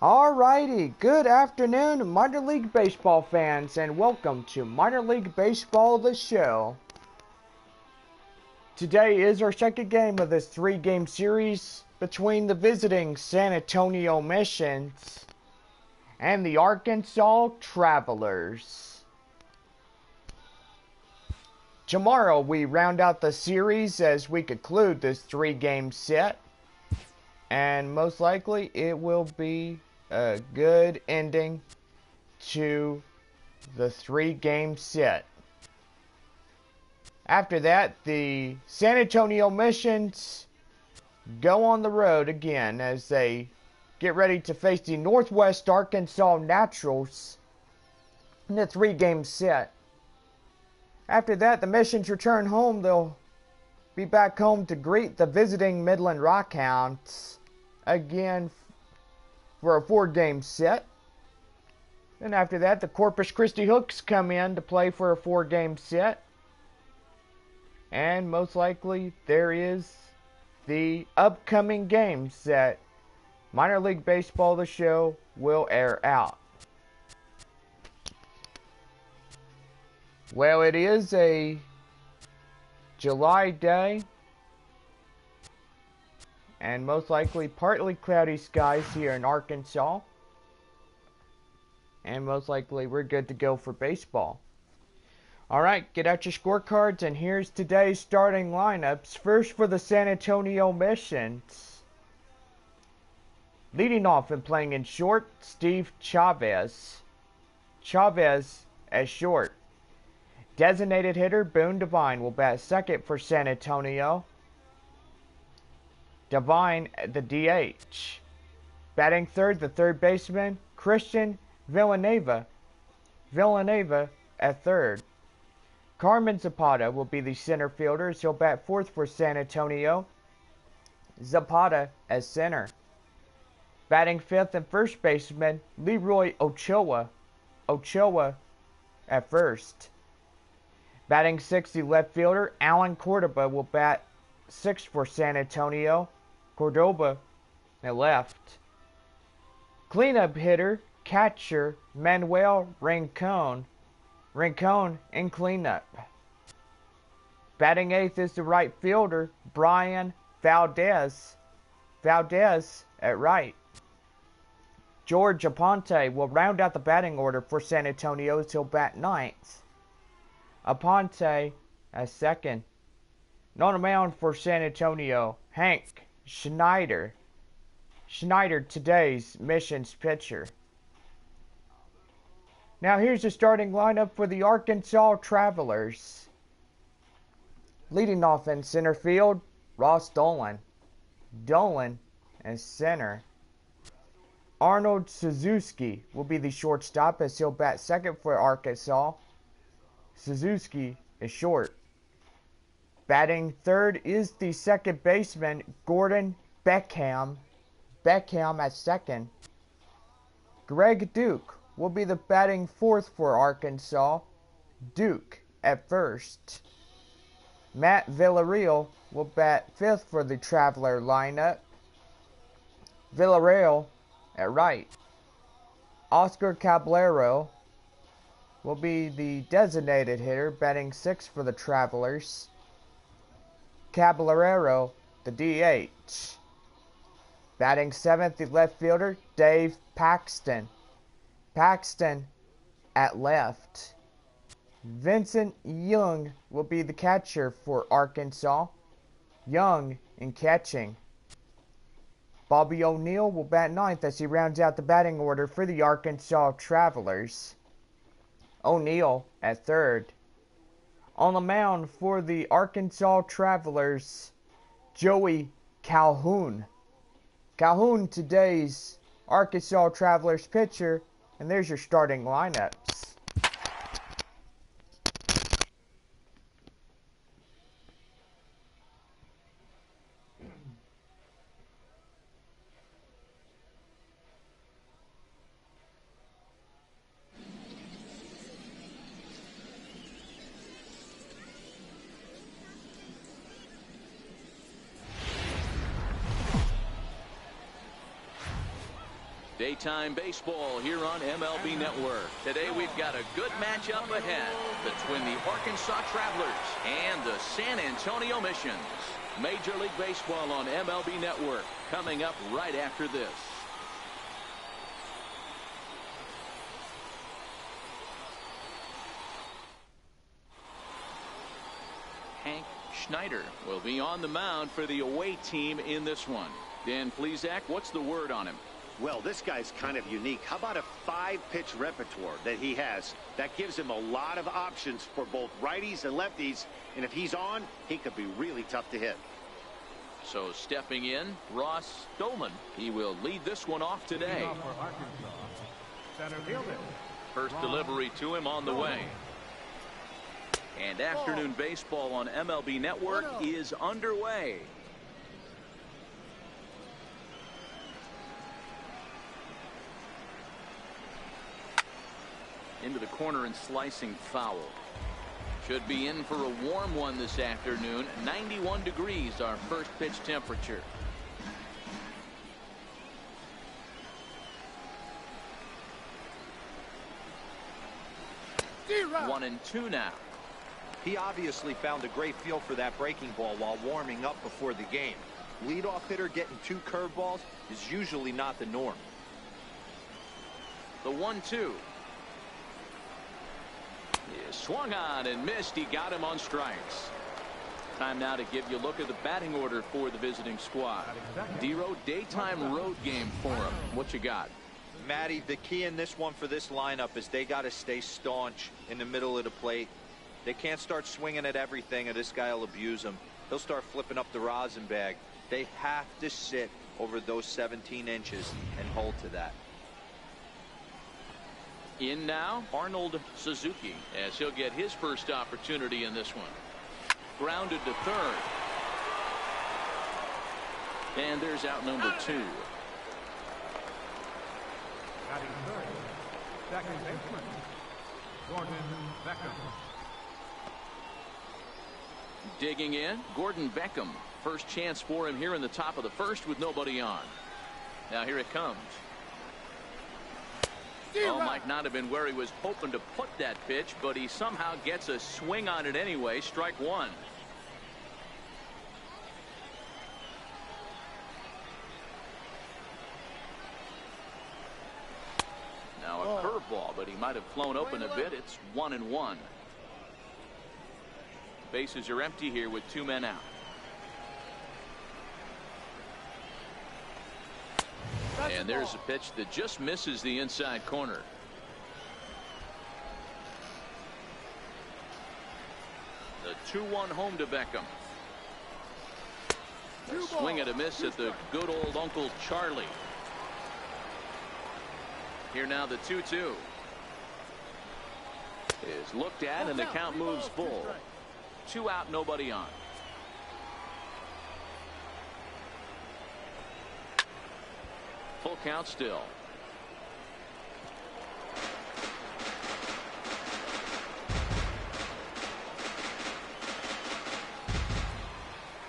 Alrighty, good afternoon, minor league baseball fans, and welcome to Minor League Baseball, the show. Today is our second game of this three-game series between the visiting San Antonio Missions and the Arkansas Travelers. Tomorrow we round out the series as we conclude this three-game set, and most likely it will be a good ending to the three-game set. After that, the San Antonio Missions go on the road again as they get ready to face the Northwest Arkansas Naturals in the three-game set. After that, the Missions return home. They'll be back home to greet the visiting Midland Rockhounds again for a four-game set. Then after that, the Corpus Christi Hooks come in to play for a four-game set. And most likely there is the upcoming games that Minor League Baseball, the show, will air out. Well, it is a July day, and most likely partly cloudy skies here in Arkansas. And most likely we're good to go for baseball. Alright, get out your scorecards, and here's today's starting lineups. First for the San Antonio Missions. Leading off and playing in short, Steve Chavez. Chavez at short. Designated hitter Boone Devine will bat second for San Antonio. Devine at the DH. Batting third, the third baseman, Christian Villanueva. Villanueva at third. Carmen Zapata will be the center fielder as he'll bat fourth for San Antonio. Zapata as center. Batting fifth and first baseman, Leroy Ochoa. Ochoa at first. Batting sixth, the left fielder, Alan Cordoba will bat sixth for San Antonio. Cordoba at left. Cleanup hitter, catcher, Manuel Rincon. Rincon in cleanup. Batting eighth is the right fielder, Brian Valdez. Valdez at right. George Aponte will round out the batting order for San Antonio as he'll bat ninth. Aponte as second. And on the mound for San Antonio, Hank Schneider. Schneider, today's Missions pitcher. Now here's the starting lineup for the Arkansas Travelers. Leading off in center field, Ross Dolan. Dolan as center. Arnold Suzuki will be the shortstop as he'll bat second for Arkansas. Suzuki is short. Batting third is the second baseman, Gordon Beckham. Beckham at second. Greg Duke will be the batting fourth for Arkansas. Duke at first. Matt Villarreal will bat fifth for the Traveler lineup. Villarreal at right. Oscar Caballero will be the designated hitter, batting sixth for the Travelers. Caballero, the DH. Batting seventh, the left fielder, Dave Paxton. Paxton at left. Vincent Young will be the catcher for Arkansas. Young in catching. Bobby O'Neill will bat ninth as he rounds out the batting order for the Arkansas Travelers. O'Neill at third. On the mound for the Arkansas Travelers, Joey Calhoun. Calhoun, today's Arkansas Travelers pitcher, and there's your starting lineups. Daytime baseball here on MLB Network. Today we've got a good matchup ahead between the Arkansas Travelers and the San Antonio Missions. Major League Baseball on MLB Network coming up right after this. Hank Schneider will be on the mound for the away team in this one. Dan Plesac, what's the word on him? Well, this guy's kind of unique. How about a 5-pitch repertoire that he has? That gives him a lot of options for both righties and lefties. And if he's on, he could be really tough to hit. So stepping in, Ross Dolan. He will lead this one off today. First delivery to him on the way. And afternoon baseball on MLB Network is underway. Into the corner and slicing foul. Should be in for a warm one this afternoon. 91 degrees our first pitch temperature. One and two now. He obviously found a great feel for that breaking ball while warming up before the game. Leadoff hitter getting 2 curveballs is usually not the norm. The 1-2. He swung on and missed. He got him on strikes. Time now to give you a look at the batting order for the visiting squad. Dero, daytime road game for him. What you got? Matty, the key in this one for this lineup is they got to stay staunch in the middle of the plate. They can't start swinging at everything or this guy will abuse them. He'll start flipping up the rosin bag. They have to sit over those 17 inches and hold to that. In now, Arnold Suzuki, as he'll get his first opportunity in this one. Grounded to third. And there's out number 2. Batting third, second baseman, Gordon Beckham. Digging in, Gordon Beckham. First chance for him here in the top of the first with nobody on. Now here it comes. Oh, might not have been where he was hoping to put that pitch, but he somehow gets a swing on it anyway. Strike one. Now a curveball, but he might have flown open a bit. It's 1-1. Bases are empty here with 2 men out. And there's a pitch that just misses the inside corner. The 2-1 home to Beckham. A swing and a miss at the good old Uncle Charlie. Here now the 2-2 is looked at and the count moves full. 2 out, nobody on. Full count still.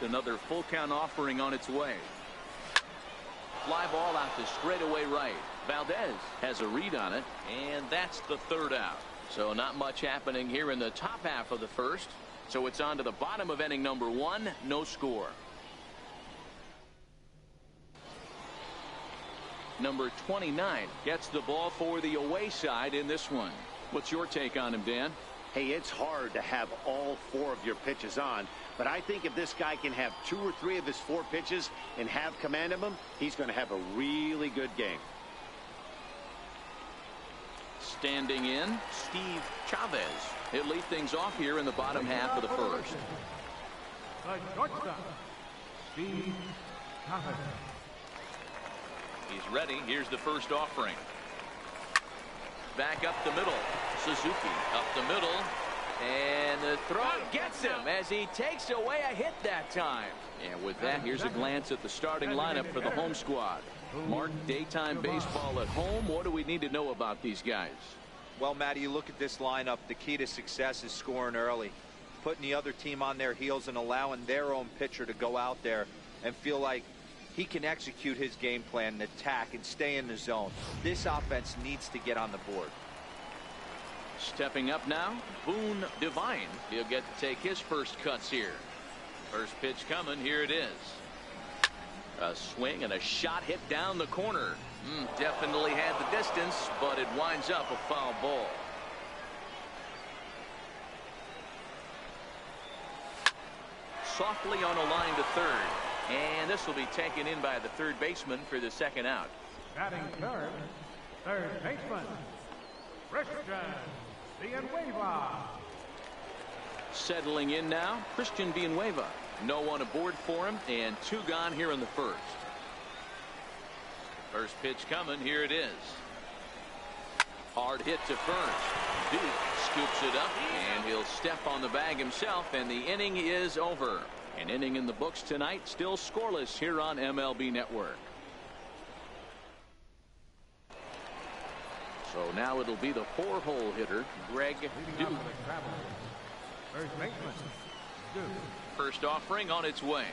Another full count offering on its way. Fly ball out to straightaway right. Valdez has a read on it, and that's the 3rd out. So not much happening here in the top half of the first. So it's on to the bottom of inning number 1. No score. Number 29 gets the ball for the away side in this one. What's your take on him, Dan? Hey, it's hard to have all 4 of your pitches on, but I think if this guy can have 2 or 3 of his 4 pitches and have command of them, he's going to have a really good game. Standing in, Steve Chavez. He'll lead things off here in the bottom half of the first. The shortstop, Steve Chavez. He's ready. Here's the first offering. Back up the middle. Suzuki up the middle. And the throw gets him as he takes away a hit that time. And with that, here's a glance at the starting lineup for the home squad. Mark, daytime baseball at home. What do we need to know about these guys? Well, Matty, you look at this lineup. The key to success is scoring early. Putting the other team on their heels and allowing their own pitcher to go out there and feel like he can execute his game plan and attack and stay in the zone. This offense needs to get on the board. Stepping up now, Boone Devine. He'll get to take his first cuts here. First pitch coming. Here it is. A swing and a shot hit down the corner. Definitely had the distance, but it winds up a foul ball. Softly on a line to third. And this will be taken in by the third baseman for the second out. Batting third, third baseman, Christian Villanueva. Settling in now, Christian Villanueva. No one aboard for him, and 2 gone here in the first. First pitch coming. Here it is. Hard hit to first. Duke scoops it up, and he'll step on the bag himself, and the inning is over. An inning in the books tonight, still scoreless here on MLB Network. So now it'll be the 4-hole hitter, Greg Duke. First baseman, Duke. First offering on its way.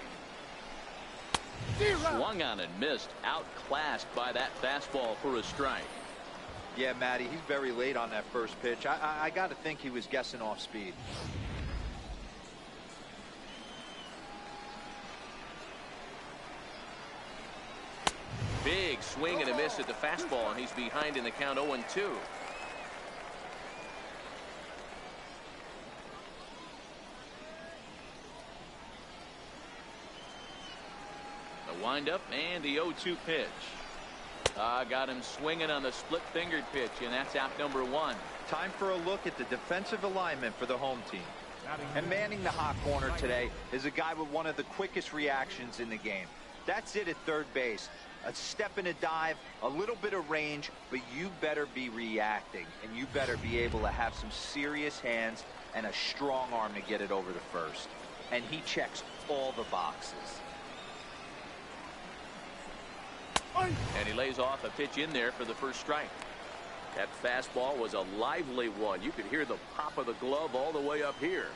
Swung on and missed. Outclassed by that fastball for a strike. Yeah, Matty, he's very late on that first pitch. I got to think he was guessing off speed. Big swing and a miss at the fastball, and he's behind in the count 0-2. The windup and the 0-2 pitch. Got him swinging on the split-fingered pitch, and that's out number 1. Time for a look at the defensive alignment for the home team. And manning the hot corner today is a guy with one of the quickest reactions in the game. That's it at third base. A step and a dive, a little bit of range, but you better be reacting, and you better be able to have some serious hands and a strong arm to get it over the first. And he checks all the boxes. And he lays off a pitch in there for the first strike. That fastball was a lively one. You could hear the pop of the glove all the way up here.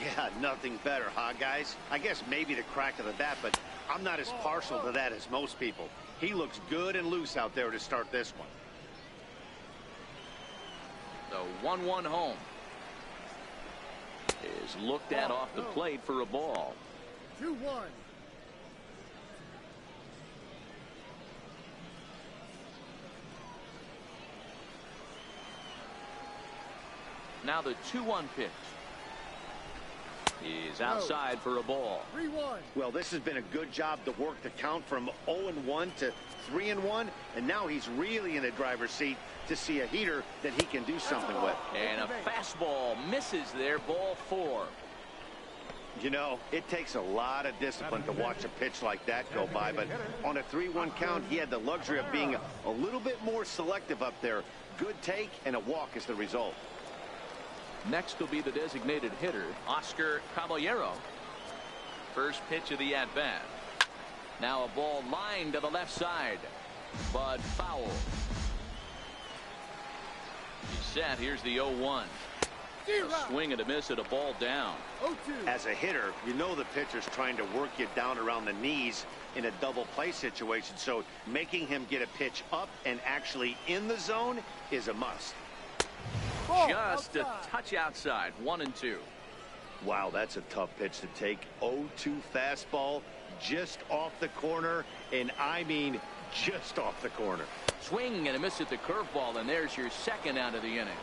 Yeah, nothing better, huh, guys? I guess maybe the crack of the bat, but I'm not as partial to that as most people. He looks good and loose out there to start this one. The 1-1 home is looked at off the plate for a ball. 2-1. Now the 2-1 pitch. He's outside for a ball. 3-1. Well, this has been a good job to work the count from 0-1 to 3-1, and now he's really in the driver's seat to see a heater that he can do something with. And a fastball misses there, ball 4. You know, it takes a lot of discipline to watch a pitch like that go by, but on a 3-1 count, he had the luxury of being a little bit more selective up there. Good take and a walk is the result. Next will be the designated hitter, Oscar Caballero. First pitch of the at-bat. Now a ball lined to the left side, but foul. He's set. Here's the 0-1. A swing and a miss at a ball down. 0-2. As a hitter, you know the pitcher's trying to work you down around the knees in a double play situation, so making him get a pitch up and actually in the zone is a must. Just a touch outside. 1-2. Wow, that's a tough pitch to take. 0-2 fastball just off the corner, and I mean just off the corner. Swing and a miss at the curveball, and there's your second out of the inning.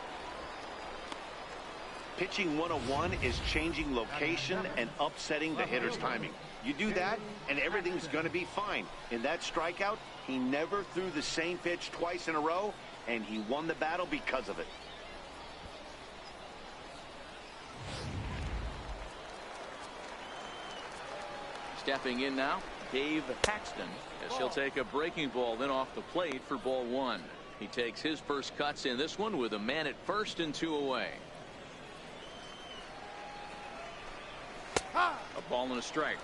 Pitching 101 is changing location and upsetting the hitter's timing. You do that, and everything's going to be fine. In that strikeout, he never threw the same pitch twice in a row, and he won the battle because of it. Stepping in now, Dave Paxton, as he'll take a breaking ball then off the plate for ball 1. He takes his first cuts in this one with a man at first and 2 away. A ball and a strike.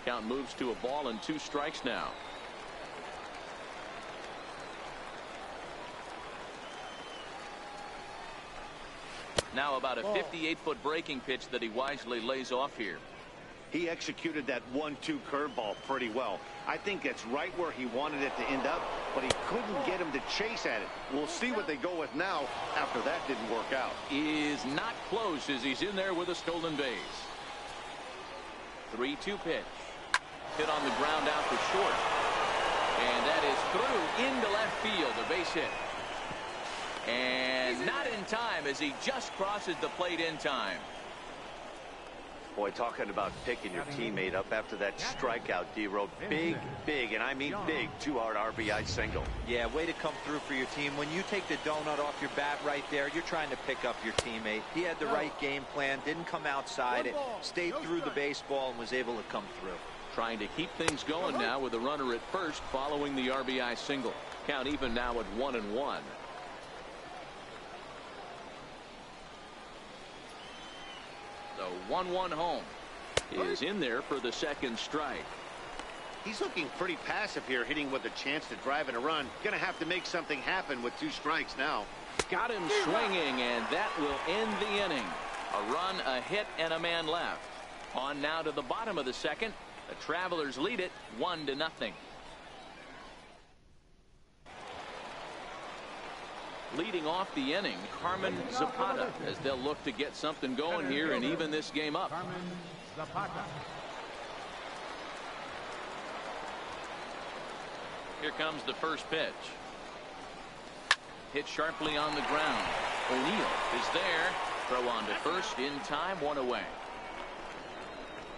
Count moves to a ball and 2 strikes now. Now about a 58-foot breaking pitch that he wisely lays off here. He executed that 1-2 curveball pretty well. I think that's right where he wanted it to end up, but he couldn't get him to chase at it. We'll see what they go with now after that didn't work out. Is not close as he's in there with a stolen base. 3-2 pitch. Hit on the ground out to short. And that is through into left field, a base hit. And not in time as he just crosses the plate in time. Boy, talking about picking your teammate up after that strikeout, D-Row. Big, and I mean big, 2-out RBI single. Yeah, way to come through for your team. When you take the donut off your bat right there, you're trying to pick up your teammate. He had the right game plan, didn't come outside it, stayed through the baseball, and was able to come through. Trying to keep things going now with a runner at first following the RBI single. Count even now at 1-1. The 1-1 home is in there for the second strike. He's looking pretty passive here, hitting with a chance to drive in a run. Gonna have to make something happen with 2 strikes now. Got him swinging, and that will end the inning. A run, a hit, and a man left. On now to the bottom of the second. The Travelers lead it 1-0. Leading off the inning, Carmen Zapata, as they'll look to get something going here and even this game up. Here comes the first pitch. Hit sharply on the ground. O'Neill is there. Throw on to first in time, 1 away.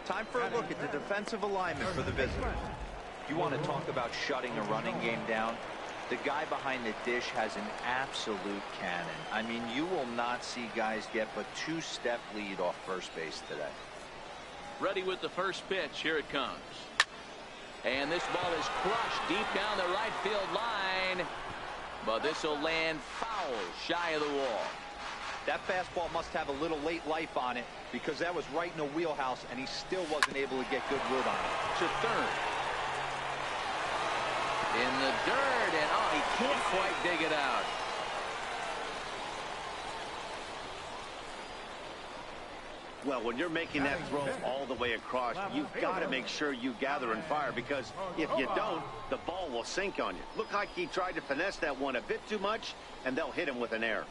Time for a look at the defensive alignment for the visitors. You want to talk about shutting a running game down? The guy behind the dish has an absolute cannon. I mean, you will not see guys get but 2-step lead off first base today. Ready with the first pitch. Here it comes. And this ball is crushed deep down the right field line. But this will land foul shy of the wall. That fastball must have a little late life on it because that was right in the wheelhouse and he still wasn't able to get good wood on it. To third. In the dirt, and oh, he can't quite dig it out. Well, when you're making that throw all the way across, you've got to make sure you gather and fire, because if you don't, the ball will sink on you. Looked like he tried to finesse that one a bit too much, and they'll hit him with an error.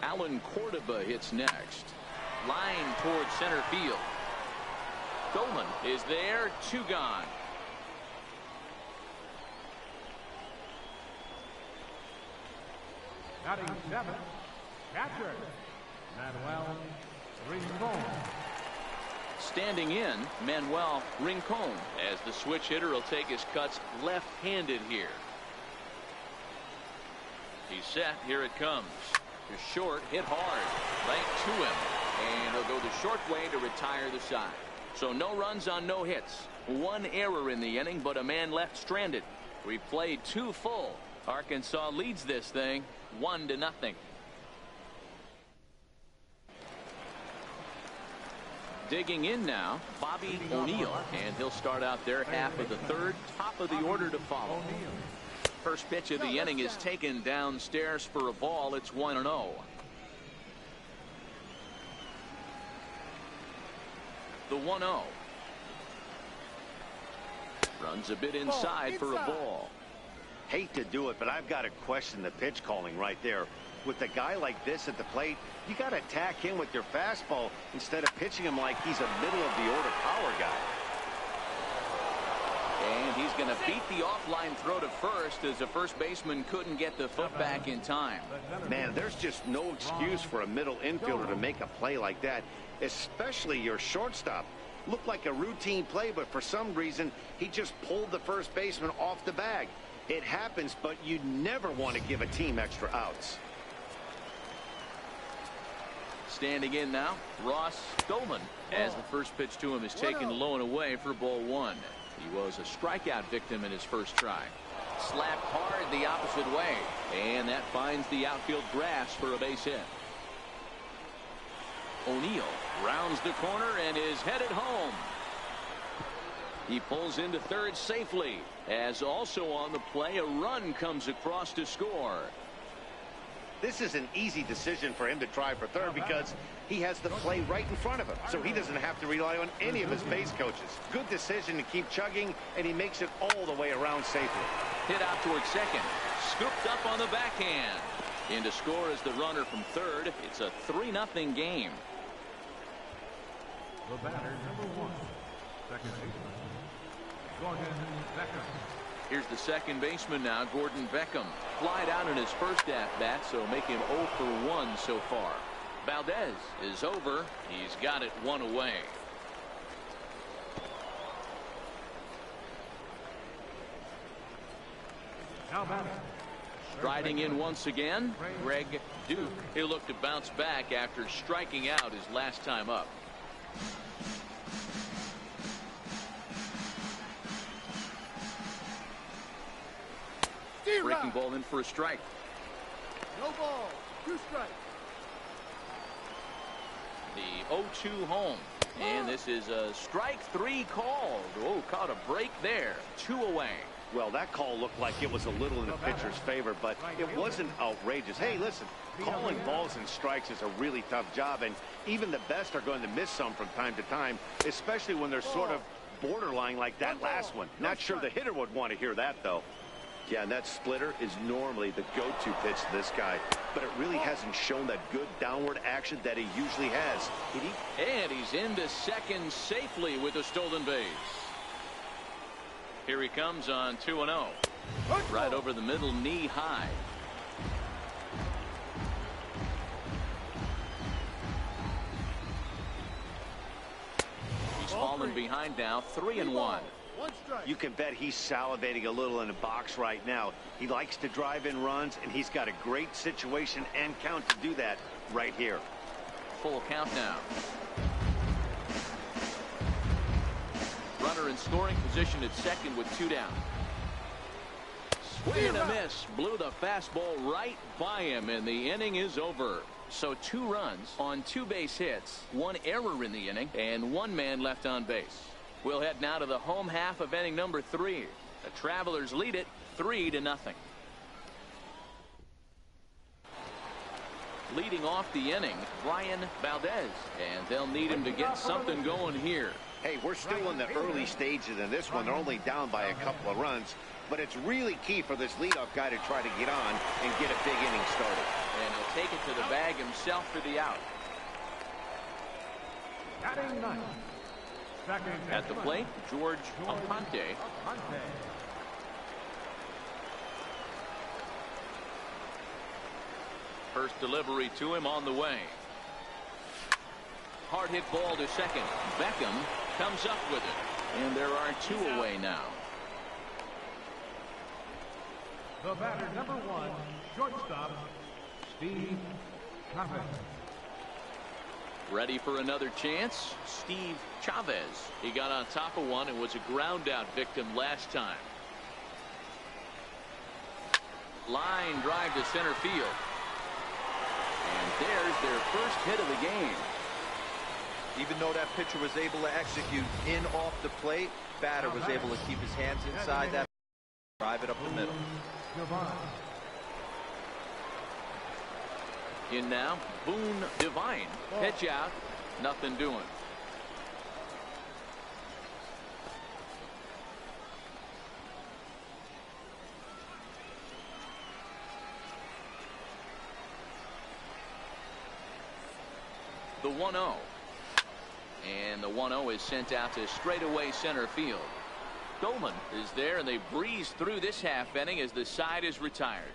Alan Cordoba hits next. Line towards center field. Dolan is there. 2 gone. Batting 7, catcher, Manuel Rincon. Standing in, Manuel Rincon, as the switch hitter will take his cuts left-handed here. He's set. Here it comes. You're short, hit hard, right to him, and he'll go the short way to retire the side. So no runs on no hits. 1 error in the inning, but a man left stranded. We played 2 full. Arkansas leads this thing 1-0. Digging in now, Bobby O'Neill, and he'll start out their half of the third. Top of the order to follow. First pitch of the inning is taken downstairs for a ball. It's 1-0. The 1-0. Runs a bit inside for a ball. Hate to do it, but I've got to question the pitch calling right there. With a guy like this at the plate, you got to attack him with your fastball instead of pitching him like he's a middle-of-the-order power guy. And he's going to beat the offline throw to first as the first baseman couldn't get the foot back in time. Man, there's just no excuse for a middle infielder to make a play like that, especially your shortstop. Looked like a routine play, but for some reason, he just pulled the first baseman off the bag. It happens, but you never want to give a team extra outs. Standing in now, Ross Stoneman, as the first pitch to him is taken low and away for ball 1. He was a strikeout victim in his first try. Slapped hard the opposite way. And that finds the outfield grass for a base hit. O'Neill rounds the corner and is headed home. He pulls into third safely, as also on the play a run comes across to score. This is an easy decision for him to try for third because he has the play right in front of him, so he doesn't have to rely on any of his base coaches. Good decision to keep chugging, and he makes it all the way around safely. Hit out towards second. Scooped up on the backhand. In to score is the runner from third. It's a 3-0 game. The batter, number 1, second baseman, Gordon Beckham. Here's the second baseman now, Gordon Beckham. Flied out in his first at-bat, so make him 0 for 1 so far. Valdez is over. He's got it 1 away. Now batting. Striding in once again, Greg Duke. He'll look to bounce back after striking out his last time up. Breaking ball in for a strike. No ball, 2 strikes. The 0-2 home. And this is a strike 3 called. Oh, caught a break there. 2 away. Well, that call looked like it was a little in the pitcher's favor, but it wasn't outrageous. Hey, listen, calling balls and strikes is a really tough job, and even the best are going to miss some from time to time, especially when they're sort of borderline like that last one. Not sure the hitter would want to hear that, though. Yeah, and that splitter is normally the go-to pitch to this guy, but it really hasn't shown that good downward action that he usually has. And he's into second safely with a stolen base. Here he comes on 2-0. Right over the middle, knee high. He's fallen behind now, 3-1. You can bet he's salivating a little in the box right now. He likes to drive in runs, and he's got a great situation and count to do that right here. Full count now. Runner in scoring position at second with 2 down. Swing and a miss. Blew the fastball right by him, and the inning is over. So 2 runs on 2 base hits, 1 error in the inning, and 1 man left on base. We'll head now to the home half of inning number 3. The Travelers lead it 3-0. Leading off the inning, Brian Valdez, and they'll need him to get something going here. Hey, we're still in the early stages in this one. They're only down by a couple of runs, but it's really key for this leadoff guy to try to get on and get a big inning started. And he'll take it to the bag himself for the out. Batting 9. At the plate, George Aponte. First delivery to him on the way. Hard hit ball to second. Beckham comes up with it. And there are 2 away now. The batter, number 1, shortstop, Steve Chavez. Ready for another chance, Steve Chavez. He got on top of one and was a ground out victim last time. Line drive to center field. And there's their first hit of the game. Even though that pitcher was able to execute in off the plate, batter was able to keep his hands inside that, drive it up the middle. In now, Boone Divine. Pitch out, nothing doing. The 1-0. And the 1-0 is sent out to straightaway center field. Goldman is there, and they breeze through this half inning as the side is retired.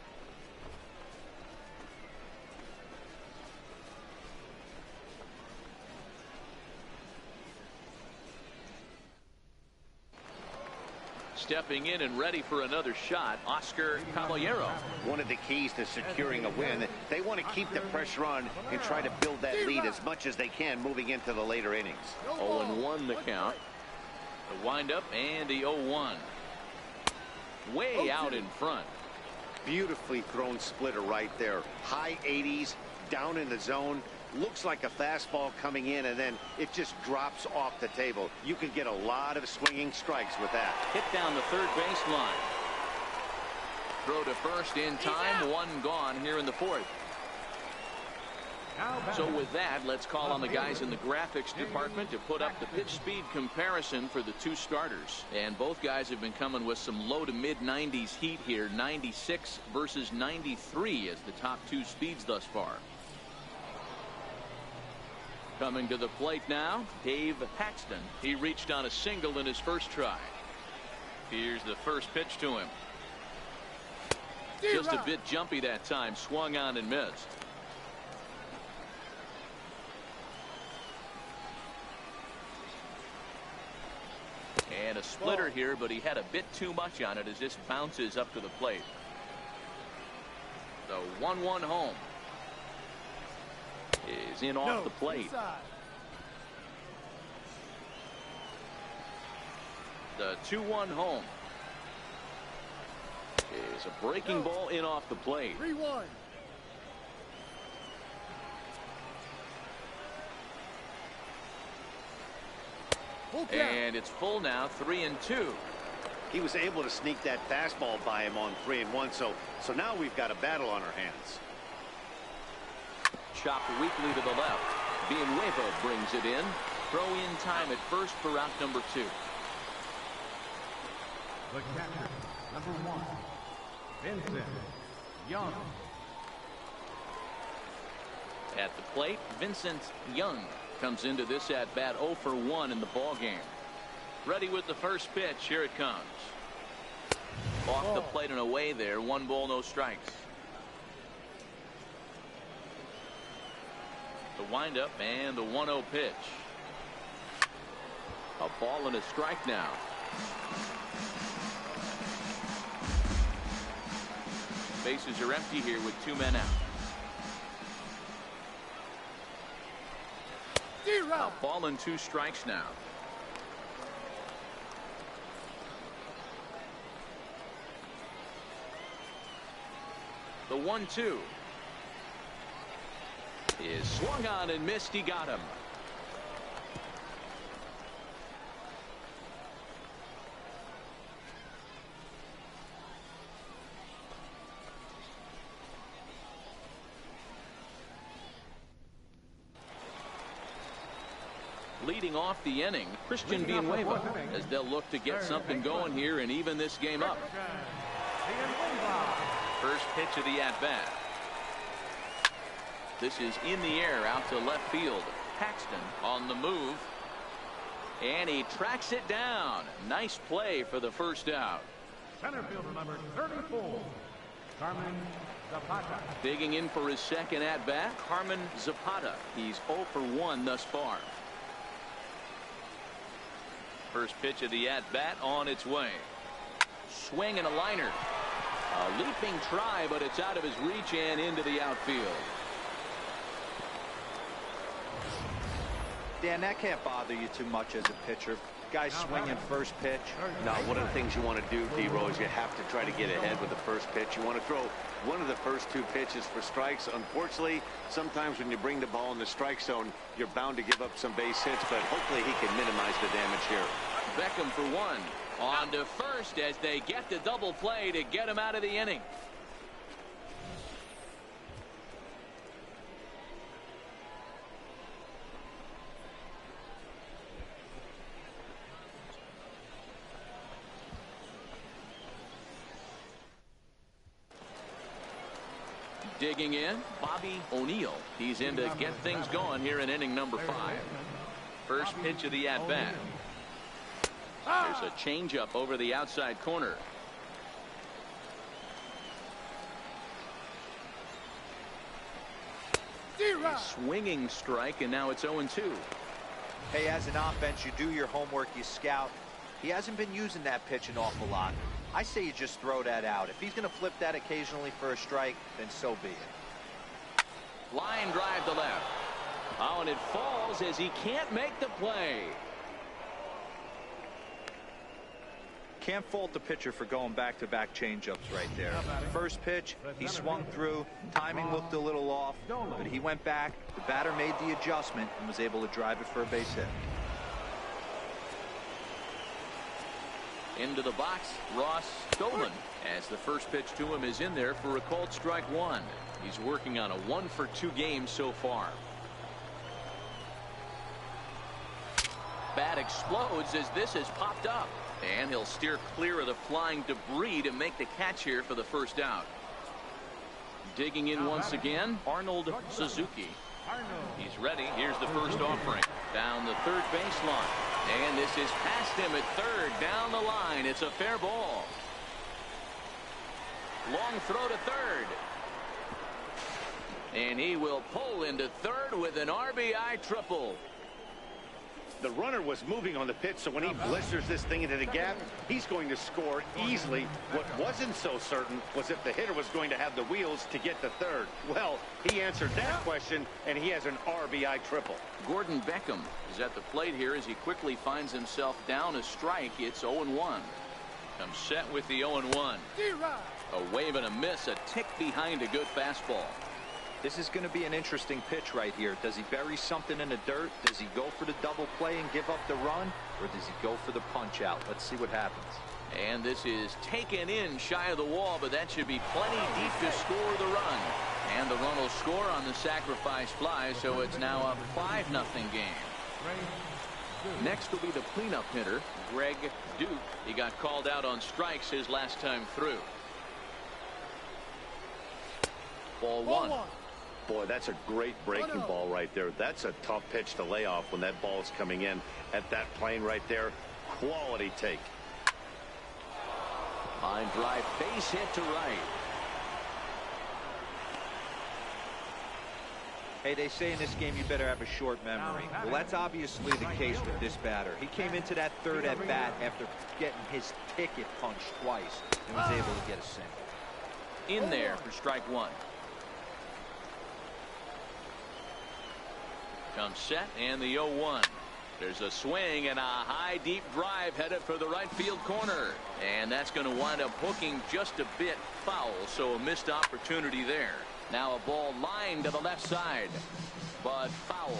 Stepping in and ready for another shot, Oscar Caballero. One of the keys to securing a win, they want to keep the pressure on and try to build that lead as much as they can moving into the later innings. 0-1 the count. The windup and the 0-1. way out in front. Beautifully thrown splitter right there. High 80s, down in the zone. Looks like a fastball coming in, and then it just drops off the table. You can get a lot of swinging strikes with that. Hit down the third baseline. Throw to first in time. One gone here in the fourth. So with that, let's call on the guys in the graphics department to put up the pitch speed comparison for the two starters. And both guys have been coming with some low to mid 90s heat here. 96 versus 93 as the top two speeds thus far. Coming to the plate now, Dave Paxton. He reached on a single in his first try. Here's the first pitch to him. Just a bit jumpy that time. Swung on and missed. And a splitter here, but he had a bit too much on it as this bounces up to the plate. The 1-1 home is in off the plate. The 2-1 home is a breaking ball in off the plate. 3-1. And it's full now, 3-2. He was able to sneak that fastball by him on 3-1, so now we've got a battle on our hands. Chopped weakly to the left. Villanueva brings it in. Throw in time at first for out number 2. The catcher, number 1, Vincent Young. At the plate, Vincent Young comes into this at bat 0 for 1 in the ball game. Ready with the first pitch. Here it comes. Off the plate and away there. 1 ball, no strikes. The windup and the 1-0 pitch. A ball and a strike now. Bases are empty here with 2 men out. A ball and 2 strikes now. The 1-2 is swung on and missed. He got him. Leading off the inning, Christian Villanueva, as they'll look to get something going here and even this game up. First pitch of the at-bat. This is in the air out to left field. Paxton on the move. And he tracks it down. Nice play for the first out. Center fielder number 34, Carmen Zapata. Digging in for his second at-bat, Carmen Zapata. He's 0 for 1 thus far. First pitch of the at-bat on its way. Swing and a liner. A leaping try, but it's out of his reach and into the outfield. Dan, that can't bother you too much as a pitcher. Guys swinging first pitch. Now, one of the things you want to do, D-Rose, you have to try to get ahead with the first pitch. You want to throw one of the first 2 pitches for strikes. Unfortunately, sometimes when you bring the ball in the strike zone, you're bound to give up some base hits, but hopefully he can minimize the damage here. Beckham for 1. On to first as they get the double play to get him out of the inning. Digging in, Bobby O'Neill. He's in to get things going here in inning number 5. First pitch of the at-bat. There's a changeup over the outside corner. A swinging strike, and now it's 0-2. Hey, as an offense, you do your homework, you scout. He hasn't been using that pitch an awful lot. I say you just throw that out. If he's going to flip that occasionally for a strike, then so be it. Line drive to left. Oh, and it falls as he can't make the play. Can't fault the pitcher for going back-to-back changeups right there. First pitch, he swung through. Timing looked a little off, but he went back. The batter made the adjustment and was able to drive it for a base hit. Into the box, Ross Stolen, as the first pitch to him is in there for a called strike one. He's working on a 1-for-2 game so far. Bat explodes as this has popped up, and he'll steer clear of the flying debris to make the catch here for the first out. Digging in once again, Arnold Suzuki. He's ready. Here's the first offering. Down the third baseline. And this is past him at third. Down the line. It's a fair ball. Long throw to third. And he will pull into third with an RBI triple. The runner was moving on the pitch, so when he blisters this thing into the gap, he's going to score easily. What wasn't so certain was if the hitter was going to have the wheels to get to third. Well, he answered that question, and he has an RBI triple. Gordon Beckham is at the plate here as he quickly finds himself down a strike. It's 0-1. Comes set with the 0-1. A wave and a miss, a tick behind a good fastball. This is going to be an interesting pitch right here. Does he bury something in the dirt? Does he go for the double play and give up the run? Or does he go for the punch out? Let's see what happens. And this is taken in shy of the wall, but that should be plenty deep to score the run. And the run will score on the sacrifice fly, so it's now a 5-0 game. Next will be the cleanup hitter, Greg Duke. He got called out on strikes his last time through. Ball one. Boy, that's a great breaking ball right there. That's a tough pitch to lay off when that ball's coming in at that plane right there. Quality take. Line drive, base hit to right. Hey, they say in this game you better have a short memory. Well, that's obviously the case with this batter. He came into that third at bat after getting his ticket punched twice and was able to get a single. In there for strike one. Comes set and the 0-1. There's a swing and a high deep drive headed for the right field corner, and that's going to wind up hooking just a bit foul, so a missed opportunity there. Now a ball lined to the left side, but foul.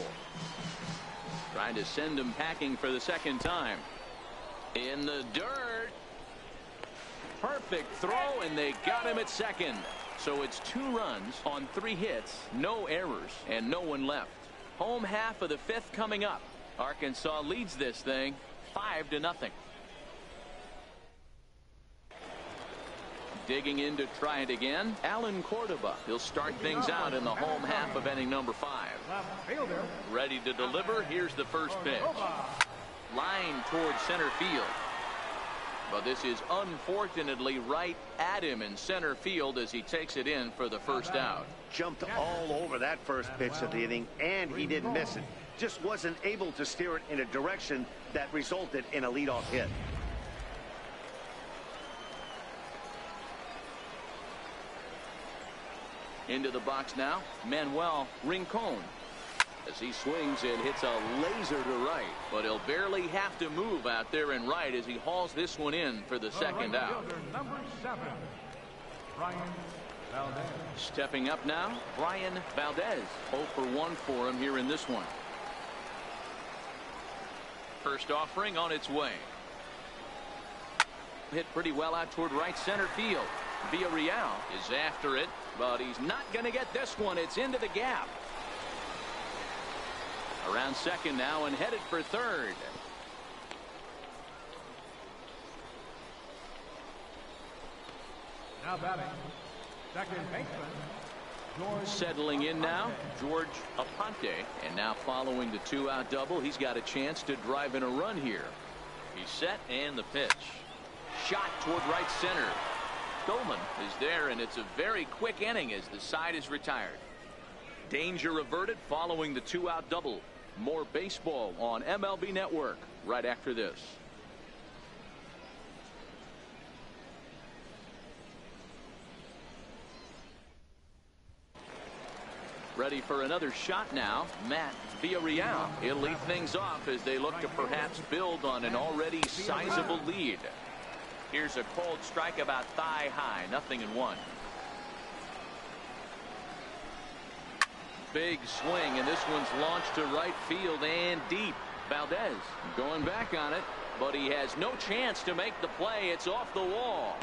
Trying to send him packing for the second time. In the dirt. Perfect throw, and they got him at second. So it's 2 runs on 3 hits, no errors, and no one left. Home half of the 5th coming up. Arkansas leads this thing 5-0. Digging in to try it again, Alan Cordoba. He'll start things out in the home half of inning number 5. Ready to deliver. Here's the first pitch. Line towards center field. But this is unfortunately right at him in center field as he takes it in for the first out. Jumped all over that first pitch of the inning, and he didn't miss it. Just wasn't able to steer it in a direction that resulted in a leadoff hit. Into the box now, Manuel Rincon. As he swings and hits a laser to right, but he'll barely have to move out there in right as he hauls this one in for the second out. Number 7, Brian Valdez. Stepping up now, Brian Valdez. 0 for 1 for him here in this one. First offering on its way. Hit pretty well out toward right center field. Villarreal is after it, but he's not going to get this one. It's into the gap. Around second now and headed for third. Now batting, second baseman, George. Settling in now, George Aponte. And now following the 2-out double, he's got a chance to drive in a run here. He's set and the pitch. Shot toward right center. Dolman is there, and it's a very quick inning as the side is retired. Danger averted following the 2-out double. More baseball on MLB Network right after this. Ready for another shot now, Matt Villarreal. He'll lead things off as they look to perhaps build on an already sizable lead. Here's a cold strike about thigh high. 0-1. Big swing, and this one's launched to right field and deep. Valdez going back on it, but he has no chance to make the play. It's off the wall.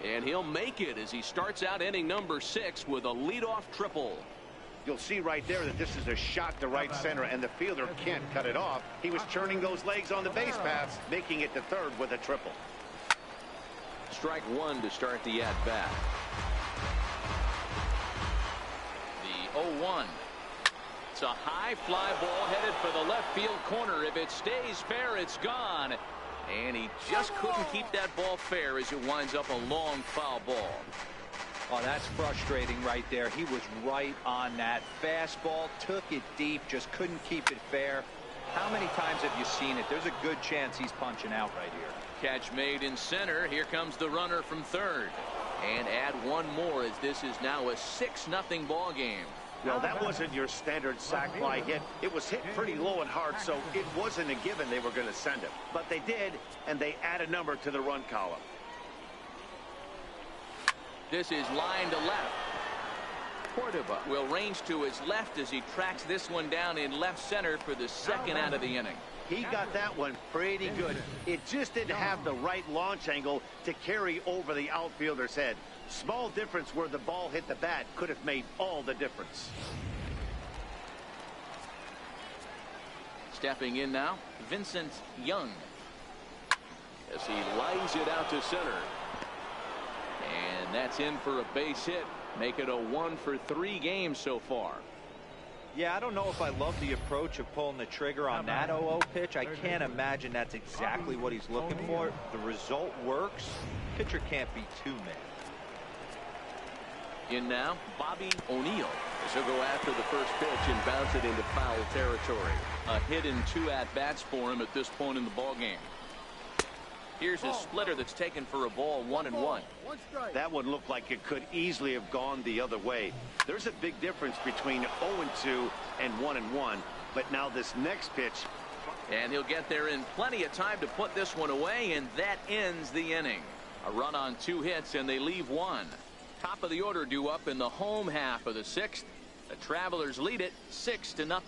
And he'll make it as he starts out inning number 6 with a leadoff triple. You'll see right there that this is a shot to right center, and the fielder can't cut it off. He was turning those legs on the base paths, making it to third with a triple. Strike 1 to start the at-bat. The 0-1. It's a high fly ball headed for the left field corner. If it stays fair, it's gone. And he just couldn't keep that ball fair as it winds up a long foul ball. Oh, that's frustrating right there. He was right on that. Fastball, took it deep, just couldn't keep it fair. How many times have you seen it? There's a good chance he's punching out right here. Catch made in center. Here comes the runner from third. And add one more as this is now a 6-0 ball game. Well, that wasn't your standard sac fly hit. It was hit pretty low and hard, so it wasn't a given they were going to send it. But they did, and they add a number to the run column. This is line to left. Cordova will range to his left as he tracks this one down in left center for the second out of the inning. He got that one pretty good. It just didn't have the right launch angle to carry over the outfielder's head. Small difference where the ball hit the bat could have made all the difference. Stepping in now, Vincent Young, as he lines it out to center. And that's in for a base hit. Make it a 1-for-3 game so far. Yeah, I don't know if I love the approach of pulling the trigger on that 0-0 pitch. I can't imagine that's exactly what he's looking for. The result works. Pitcher can't be too mad. In now, Bobby O'Neill, as he'll go after the first pitch and bounce it into foul territory. A hit in 2 at-bats for him at this point in the ball game. Here's a splitter that's taken for a ball. 1-1. That one looked like it could easily have gone the other way. There's a big difference between 0-2 and 1-1. But now this next pitch. And he'll get there in plenty of time to put this one away, and that ends the inning. A run on 2 hits, and they leave 1. Top of the order due up in the home half of the 6th. The Travelers lead it 6-0.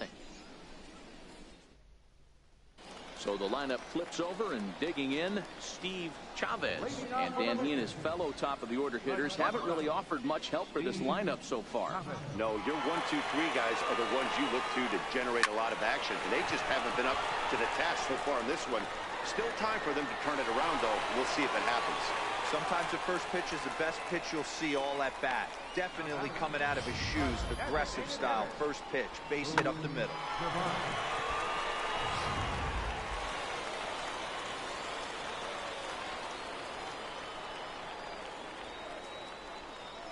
So the lineup flips over, and digging in, Steve Chavez. And Dan, he and his fellow top of the order hitters haven't really offered much help for this lineup so far. No, your 1, 2, 3 guys are the ones you look to generate a lot of action. And they just haven't been up to the task so far in this one. Still time for them to turn it around, though. We'll see if it happens. Sometimes the first pitch is the best pitch you'll see all at bat. Definitely coming out of his shoes. Aggressive style. First pitch. Base hit up the middle.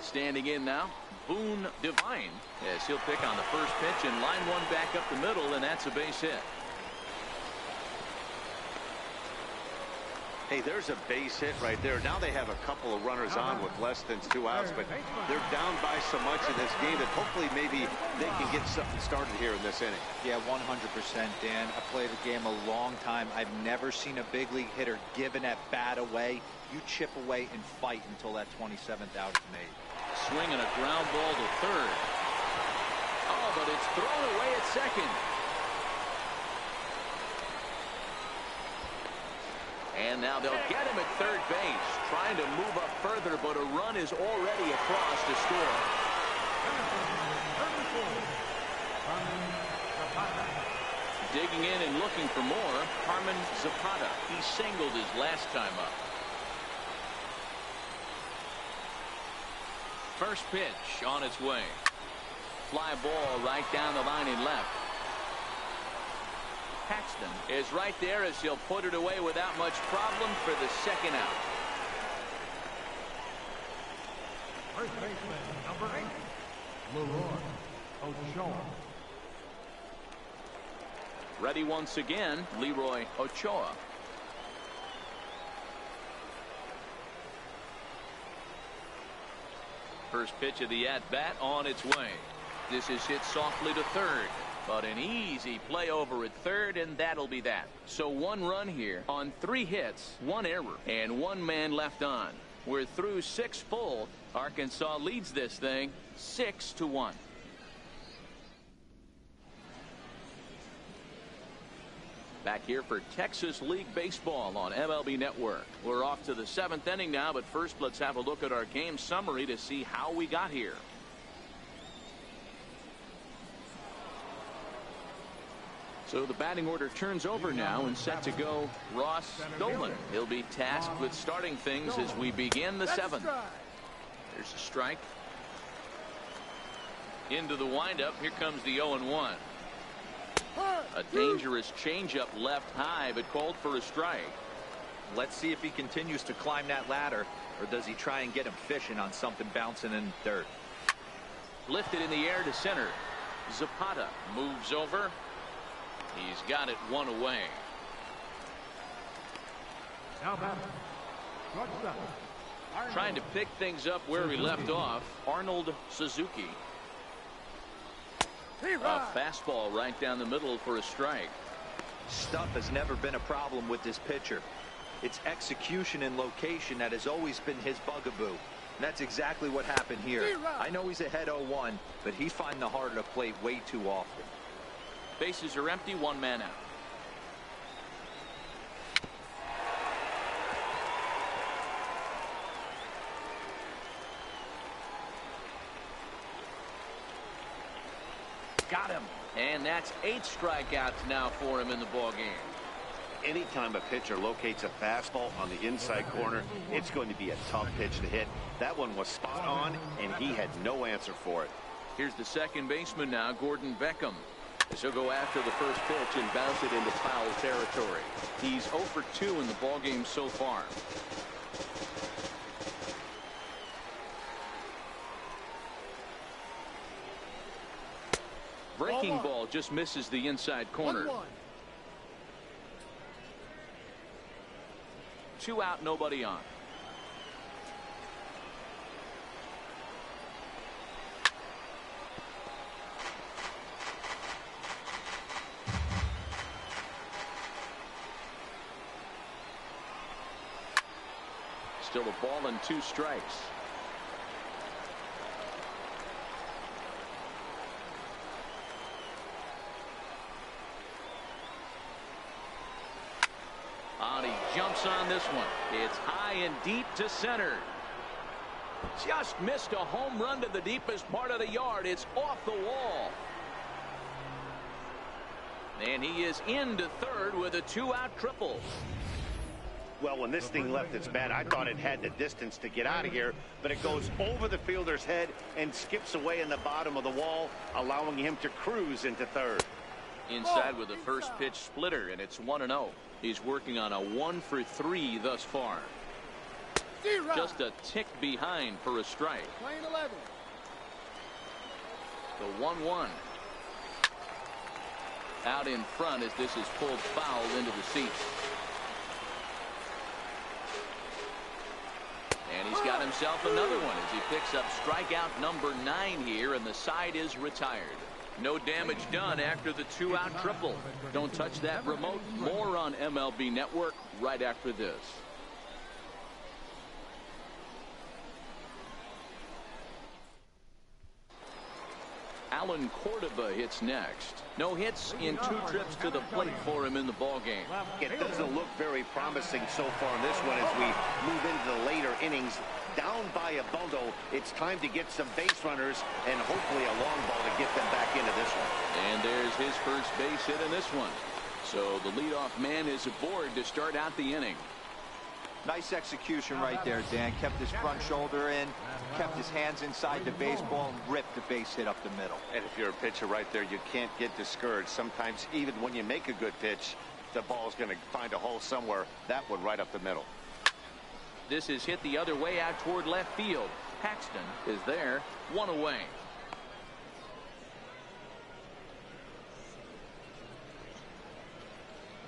Standing in now, Boone Devine, as he'll pick on the first pitch and line one back up the middle, and that's a base hit. Hey, there's a base hit right there. Now they have a couple of runners on with less than 2 outs, but they're down by so much in this game that hopefully maybe they can get something started here in this inning. Yeah, 100%, Dan. I played the game a long time. I've never seen a big league hitter give an at bat away. You chip away and fight until that 27th out is made. Swinging a ground ball to third. Oh, but it's thrown away at second. And now they'll get him at third base, trying to move up further, but a run is already across to score. Digging in and looking for more, Carmen Zapata. He singled his last time up. First pitch on its way. Fly ball right down the line and left. Paxton is right there as he'll put it away without much problem for the second out. First baseman, number 8, Leroy Ochoa. Ready once again, Leroy Ochoa. First pitch of the at-bat on its way. This is hit softly to third. But an easy play over at third, and that'll be that. So 1 run here on 3 hits, 1 error, and 1 man left on. We're through 6 full. Arkansas leads this thing 6-1. Back here for Texas League Baseball on MLB Network. We're off to the 7th inning now, but first let's have a look at our game summary to see how we got here. So the batting order turns over now and set to go Ross Dolan. He'll be tasked with starting things as we begin the 7th. There's a strike. Into the windup. Here comes the 0-1. A dangerous changeup left high, but called for a strike. Let's see if he continues to climb that ladder, or does he try and get him fishing on something bouncing in dirt. Lifted in the air to center. Zapata moves over. He's got it 1 away. Now batting. Shortstop. Trying to pick things up where he left off. Arnold Suzuki. A fastball right down the middle for a strike. Stuff has never been a problem with this pitcher. It's execution and location that has always been his bugaboo. And that's exactly what happened here. I know he's ahead 0-1, but he's finding the harder to play way too often. Bases are empty, 1 man out. Got him. And that's 8 strikeouts now for him in the ballgame. Anytime a pitcher locates a fastball on the inside corner, it's going to be a tough pitch to hit. That one was spot on, and he had no answer for it. Here's the second baseman now, Gordon Beckham. As he'll go after the first pitch and bounce it into foul territory. He's 0 for 2 in the ballgame so far. Breaking ball just misses the inside corner. 1-1. 2 out, nobody on. Still a ball and 2 strikes. He jumps on this one. It's high and deep to center. Just missed a home run to the deepest part of the yard. It's off the wall. And he is into third with a 2-out triple. Well, when this thing left its bat, I thought it had the distance to get out of here, but it goes over the fielder's head and skips away in the bottom of the wall, allowing him to cruise into third. Inside with the first pitch splitter, and it's 1-0. He's working on a 1 for 3 thus far. Just a tick behind for a strike. Playing 11. The 1-1. Out in front as this is pulled foul into the seats. And he's got himself another one as he picks up strikeout number 9 here, and the side is retired. No damage done after the 2-out triple. Don't touch that remote. More on MLB Network right after this. Alan Cordova hits next. No hits in 2 trips to the plate for him in the ballgame. It doesn't look very promising so far in this one as we move into the later innings. Down by a bundle, it's time to get some base runners and hopefully a long ball to get them back into this one. And there's his first base hit in this one. So the leadoff man is aboard to start out the inning. Nice execution right there, Dan. Kept his front shoulder in, kept his hands inside the baseball, and ripped the base hit up the middle. And if you're a pitcher right there, you can't get discouraged. Sometimes even when you make a good pitch, the ball's going to find a hole somewhere. That one right up the middle. This is hit the other way out toward left field. Paxton is there, 1 away.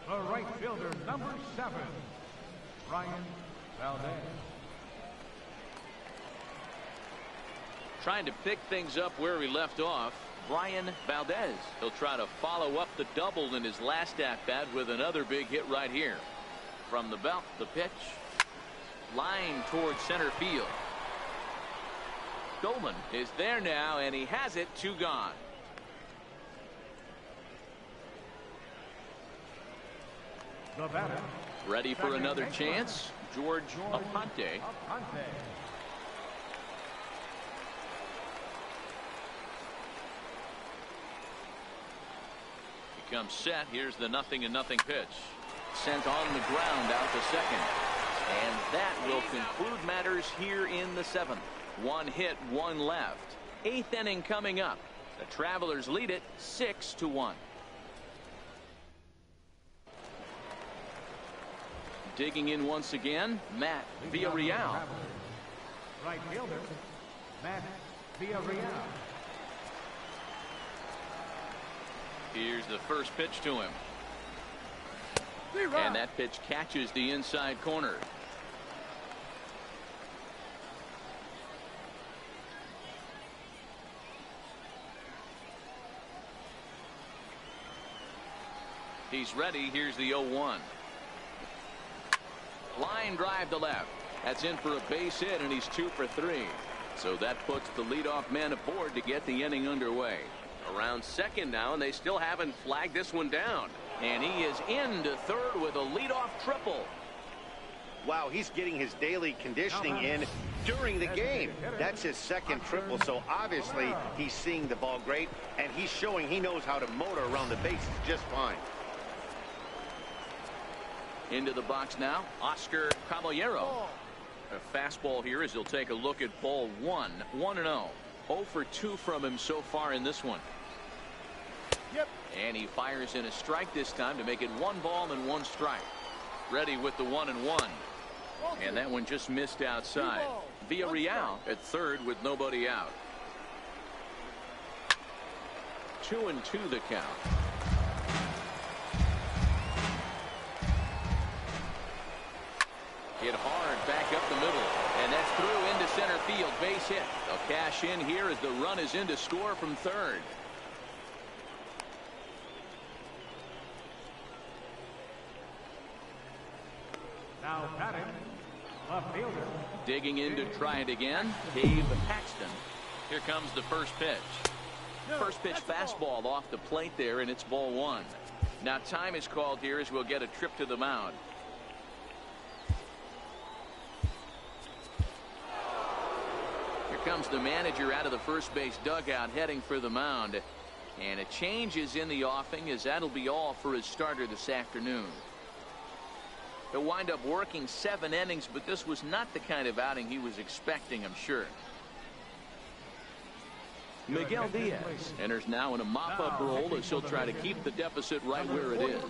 The right fielder, number 7, Ryan Valdez. Trying to pick things up where he left off. Brian Valdez. He'll try to follow up the double in his last at-bat with another big hit right here. From the belt, the pitch. Line towards center field. Goldman is there now, and he has it. 2 gone. The batter. Ready for another chance. George Aponte. He comes set. Here's the 0-0 pitch. Sent on the ground out to second. And that will conclude matters here in the 7th. 1 hit, 1 left. 8th inning coming up. The Travelers lead it 6-1. Digging in once again, Matt Villarreal. Right fielder, Matt Villarreal. Here's the first pitch to him. And that pitch catches the inside corner. He's ready. Here's the 0-1. Line drive to left. That's in for a base hit, and he's 2 for 3. So that puts the leadoff man aboard to get the inning underway. Around second now, and they still haven't flagged this one down. And he is into third with a leadoff triple. Wow, he's getting his daily conditioning in during the game. That's his second triple, so obviously he's seeing the ball great, and he's showing he knows how to motor around the bases just fine. Into the box now, Oscar Caballero. A fastball here as he'll take a look at ball 1. 1-0. 0 for 2 from him so far in this one. And he fires in a strike this time to make it 1 ball and 1 strike. Ready with the 1-1. And that one just missed outside. Villarreal at third with nobody out. 2-2 the count. Hit hard back up the middle, and that's through into center field. Base hit. They'll cash in here as the run is in to score from third. Now batting, left fielder. Digging in to try it again, Dave Paxton. Here comes the first pitch. First pitch fastball off the plate there, and it's ball 1. Now time is called here as we'll get a trip to the mound. Comes the manager out of the first base dugout heading for the mound, and a change is in the offing as that'll be all for his starter this afternoon. He'll wind up working 7 innings, but this was not the kind of outing he was expecting, I'm sure. Miguel Diaz enters now in a mop-up role as he'll try to keep the deficit right where it is.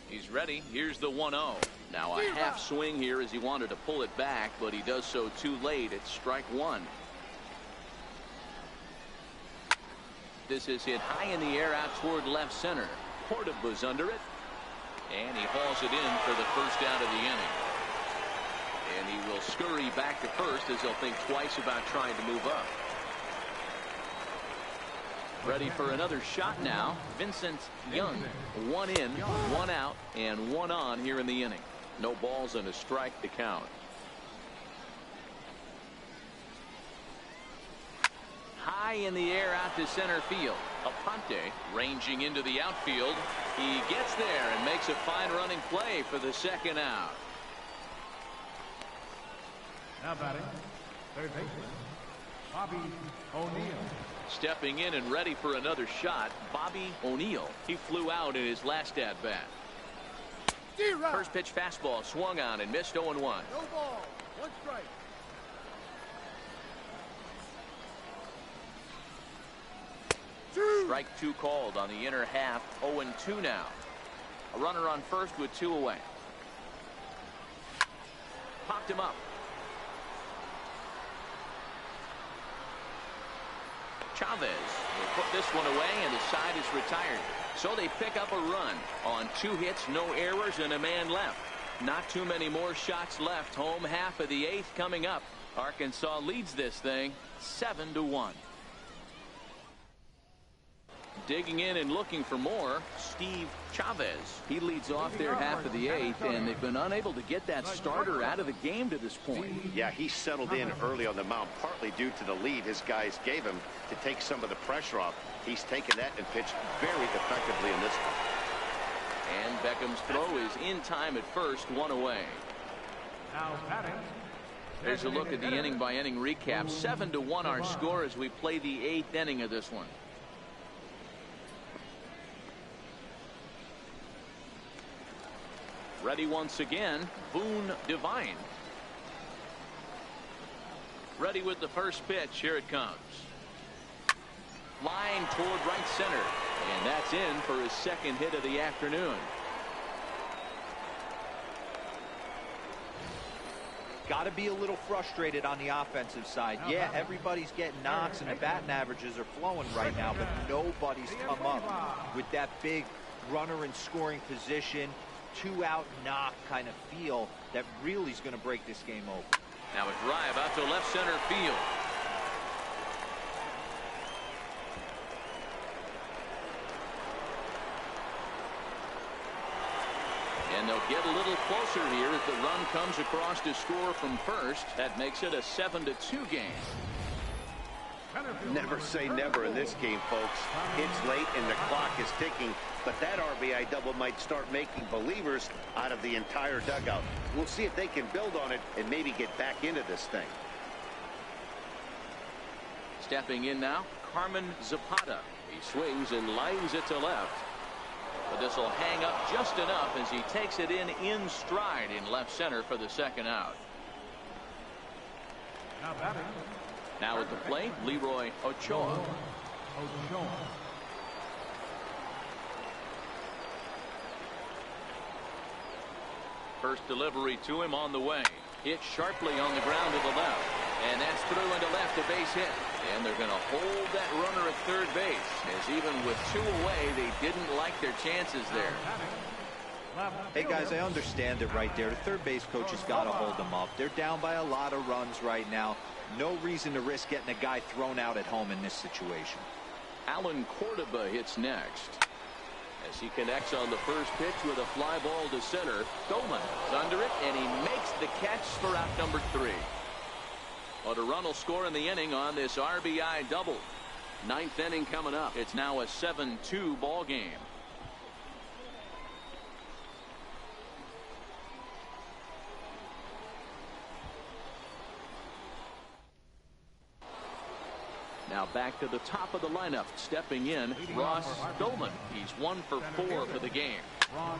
He's ready. Here's the 1-0. Now a half swing here as he wanted to pull it back, but he does so too late. It's strike 1. This is hit high in the air out toward left center. Cordova's under it, and he hauls it in for the first out of the inning. And he will scurry back to first as he'll think twice about trying to move up. Ready for another shot now. Vincent Young. 1 in, 1 out, and 1 on here in the inning. No balls and a strike to count. High in the air out to center field. Aponte ranging into the outfield. He gets there and makes a fine running play for the second out. Now batting, third baseman, Bobby O'Neill. Stepping in and ready for another shot, Bobby O'Neill. He flew out in his last at-bat. First pitch fastball swung on and missed 0-1. No ball, 1 strike. Strike 2 called on the inner half. 0-2 now. A runner on first with 2 away. Popped him up. Chavez will put this one away, and the side is retired. So they pick up a run on 2 hits, no errors, and a man left. Not too many more shots left. Home half of the 8th coming up. Arkansas leads this thing 7-1. Digging in and looking for more, Steve Chavez. He leads off their half of the 8th, and they've been unable to get that starter out of the game to this point. Yeah, he settled in early on the mound, partly due to the lead his guys gave him to take some of the pressure off. He's taken that and pitched very effectively in this one. And Beckham's throw is in time at first, 1 away. Now batting. There's a look at the inning-by-inning recap. 7-1 our score as we play the 8th inning of this one. Ready once again, Boone Divine. Ready with the first pitch. Here it comes. Line toward right center. And that's in for his 2nd hit of the afternoon. Got to be a little frustrated on the offensive side. Yeah, everybody's getting knocks and the batting averages are flowing right now, but nobody's come up with that big runner in scoring position, 2-out knock kind of feel that really is going to break this game open. Now a drive out to left center field. And they'll get a little closer here as the run comes across to score from first. That makes it a 7-2 game. Never say never in this game, folks. It's late and the clock is ticking, but that RBI double might start making believers out of the entire dugout. We'll see if they can build on it and maybe get back into this thing. Stepping in now, Carmen Zapata. He swings and lines it to left. But this will hang up just enough as he takes it in stride in left center for the 2nd out. Now batting. Now at the plate, Leroy Ochoa. First delivery to him on the way. Hit sharply on the ground to the left. And that's through into left, a base hit. And they're going to hold that runner at third base, as even with 2 away, they didn't like their chances there. Hey guys, I understand it right there. The third base coach has got to hold them up. They're down by a lot of runs right now. No reason to risk getting a guy thrown out at home in this situation. Alan Cordoba hits next as he connects on the first pitch with a fly ball to center. Doman is under it, and he makes the catch for out number 3. Well, the run will score in the inning on this RBI double. 9th inning coming up. It's now a 7-2 ball game. Now back to the top of the lineup. Stepping in, Ross Doman. He's 1 for 4 for the game.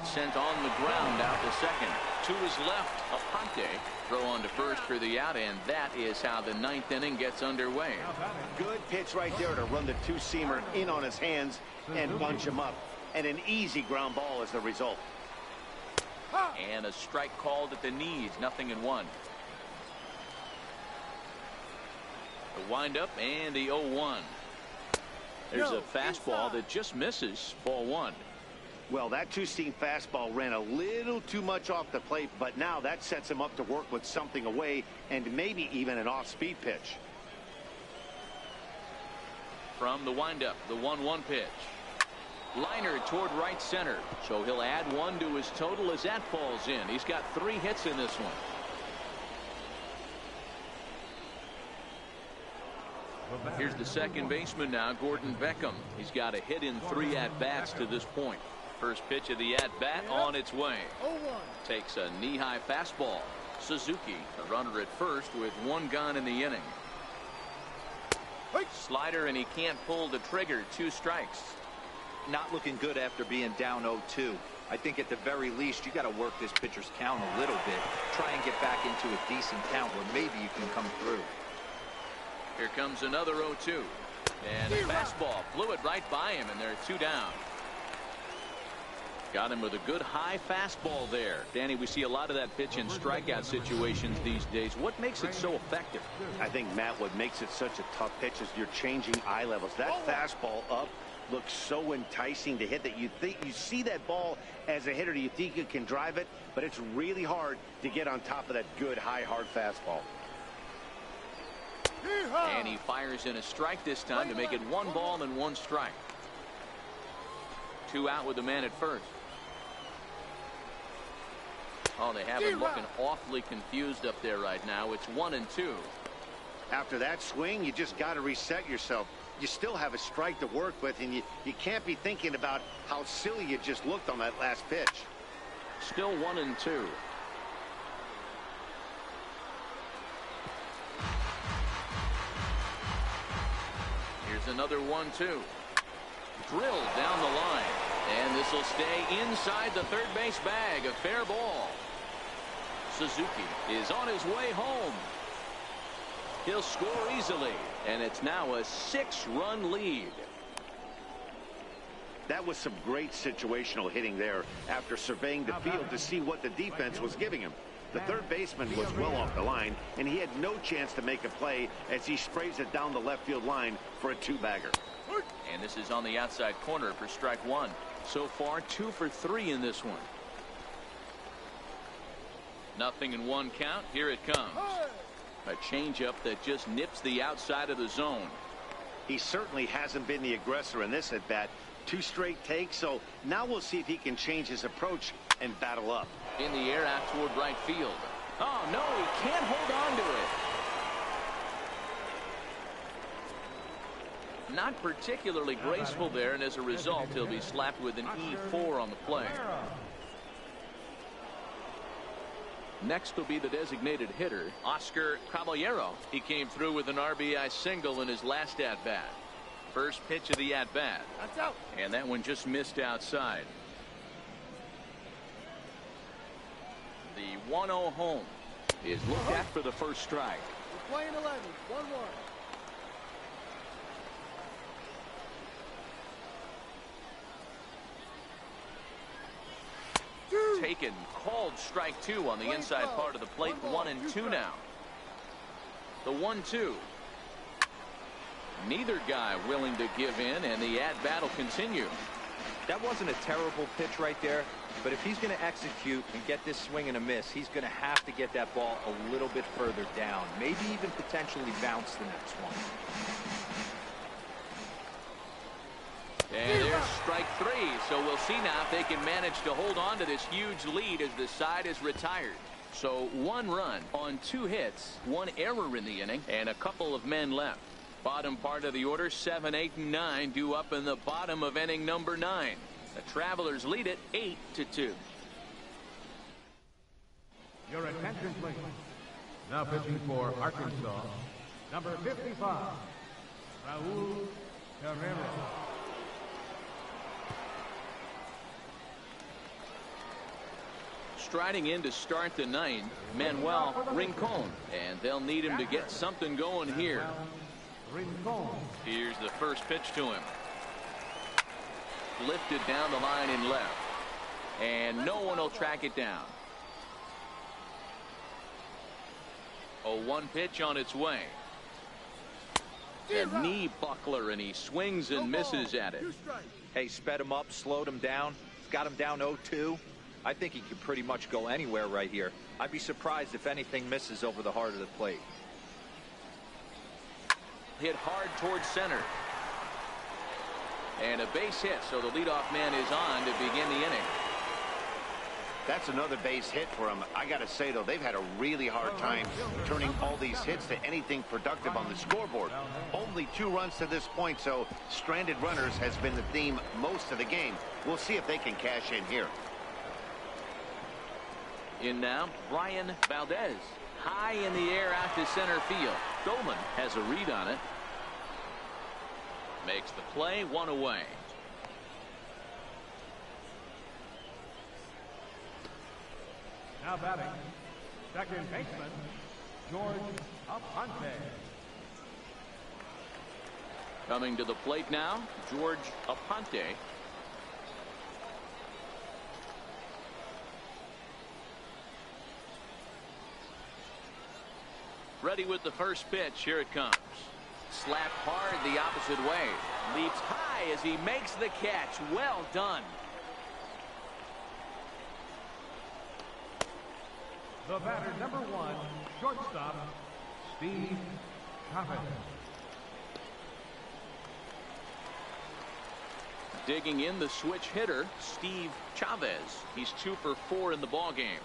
Sent on the ground out to second. To his left, Aponte. Throw on to first for the out, and that is how the 9th inning gets underway. Good pitch right there to run the 2-seamer in on his hands and bunch him up. And an easy ground ball as the result. And a strike called at the knees. 0-1. The windup and the 0-1. There's a fastball that just misses. Ball 1. Well, that 2-seam fastball ran a little too much off the plate, but now that sets him up to work with something away and maybe even an off-speed pitch. From the windup, the 1-1 pitch. Liner toward right center. So he'll add 1 to his total as that falls in. He's got 3 hits in this one. Here's the second baseman now, Gordon Beckham. He's got a hit in 3 at-bats to this point. First pitch of the at-bat on its way. Takes a knee-high fastball. Suzuki, a runner at first with 1 gone in the inning. Slider, and he can't pull the trigger. 2 strikes. Not looking good after being down 0-2. I think at the very least you got to work this pitcher's count a little bit. Try and get back into a decent count where maybe you can come through. Here comes another 0-2. And a fastball flew it right by him, and they're 2 down. Got him with a good high fastball there. Danny, we see a lot of that pitch in strikeout situations these days. What makes it so effective? I think, Matt, what makes it such a tough pitch is you're changing eye levels. That fastball up looks so enticing to hit that you see that ball as a hitter, you think you can drive it, but it's really hard to get on top of that good high hard fastball. And he fires in a strike this time to make it 1 ball and 1 strike. 2 out with the man at first. Oh, they have him looking awfully confused up there right now. It's 1-2. After that swing, you just got to reset yourself. You still have a strike to work with, and you can't be thinking about how silly you just looked on that last pitch. Still 1-2. Here's another 1-2. Drilled down the line. And this will stay inside the third base bag. A fair ball. Suzuki is on his way home. He'll score easily. And it's now a 6-run lead. That was some great situational hitting there after surveying the field to see what the defense was giving him. The third baseman was well off the line, and he had no chance to make a play as he sprays it down the left field line for a 2-bagger. And this is on the outside corner for strike 1. So far, 2 for 3 in this one. Nothing in 1 count. Here it comes. A changeup that just nips the outside of the zone. He certainly hasn't been the aggressor in this at bat. 2 straight takes, so now we'll see if he can change his approach and battle up. In the air out toward right field. Oh, no, he can't hold on to it. Not particularly graceful there, and as a result, he'll be slapped with an E4 on the play. Next will be the designated hitter, Oscar Caballero. He came through with an RBI single in his last at-bat. First pitch of the at-bat. That's out. And that one just missed outside. The 1-0 home is looked at for the first strike. We're playing 11, 1-1. Taken, called strike 2 on the inside part of the plate. 1-2 now. The 1-2. Neither guy willing to give in, and the at-bat will continue. That wasn't a terrible pitch right there, but if he's going to execute and get this swing and a miss, he's going to have to get that ball a little bit further down, maybe even potentially bounce the next one. And there's strike 3, so we'll see now if they can manage to hold on to this huge lead as the side is retired. So 1 run on 2 hits, 1 error in the inning, and a couple of men left. Bottom part of the order, 7, 8, and 9 due up in the bottom of inning number 9. The Travelers lead it 8-2. Your attention, please. Now pitching for Arkansas, number 55, Raul Herrera. Striding in to start the 9th, Manuel Rincon, and they'll need him to get something going here. Here's the first pitch to him. Lifted down the line in left, and no one will track it down. A 1 pitch on its way. A knee buckler, and he swings and misses at it. Hey, sped him up, slowed him down, got him down 0-2. I think he could pretty much go anywhere right here. I'd be surprised if anything misses over the heart of the plate. Hit hard towards center. And a base hit, so the leadoff man is on to begin the inning. That's another base hit for him. I got to say, though, they've had a really hard time turning all these hits to anything productive on the scoreboard. Only 2 runs to this point, so stranded runners has been the theme most of the game. We'll see if they can cash in here. In now, Brian Valdez. High in the air out to center field. Goldman has a read on it. Makes the play, 1 away. Now batting, second baseman, George Aponte. Coming to the plate now, George Aponte. Ready with the first pitch. Here it comes. Slapped hard the opposite way. Leaps high as he makes the catch. Well done. The batter, number 1, shortstop, Steve Chavez. Digging in the switch hitter, Steve Chavez. He's 2 for 4 in the ballgame.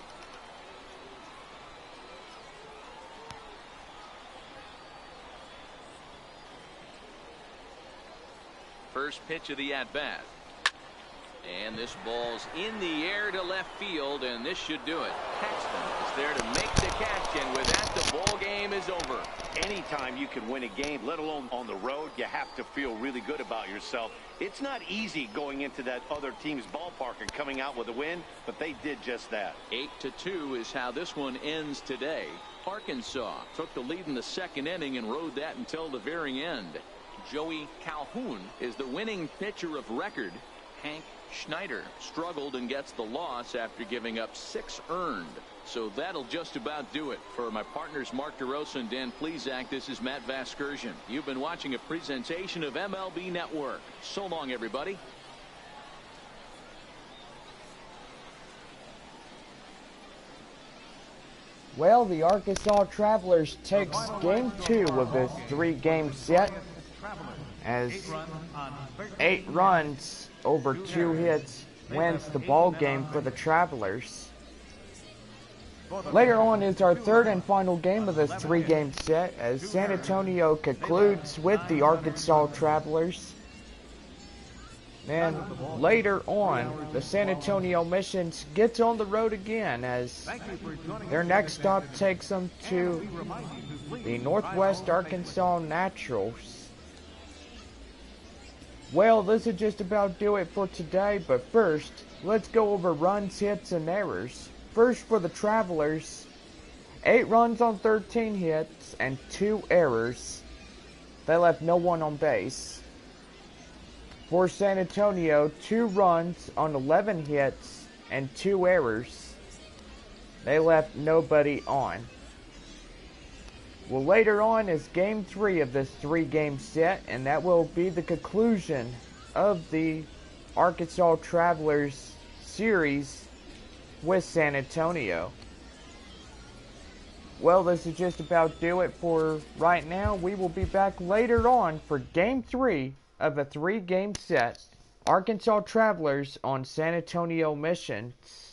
First pitch of the at-bat. And this ball's in the air to left field, and this should do it. Paxton is there to make the catch, and with that, the ball game is over. Anytime you can win a game, let alone on the road, you have to feel really good about yourself. It's not easy going into that other team's ballpark and coming out with a win, but they did just that. 8-2 is how this one ends today. Arkansas took the lead in the second inning and rode that until the very end. Joey Calhoun is the winning pitcher of record. Hank Schneider struggled and gets the loss after giving up 6 earned. So that'll just about do it. For my partners Mark DeRosa and Dan Plesac, this is Matt Vasgersian. You've been watching a presentation of MLB Network. So long, everybody. Well, the Arkansas Travelers takes Game 2 of this 3-game set as 8 runs over 2 hits wins the ball game for the Travelers. Later on is our 3rd and final game of this 3-game set as San Antonio concludes with the Arkansas Travelers. And later on, the San Antonio Missions gets on the road again as their next stop takes them to the Northwest Arkansas Naturals. Well, this will just about do it for today, but first, let's go over runs, hits, and errors. First for the Travelers, 8 runs on 13 hits and 2 errors. They left no one on base. For San Antonio, 2 runs on 11 hits and 2 errors. They left nobody on. Well, later on is Game 3 of this 3-game set, and that will be the conclusion of the Arkansas Travelers series with San Antonio. Well, this is just about do it for right now. We will be back later on for Game 3 of a 3-game set. Arkansas Travelers on San Antonio Missions.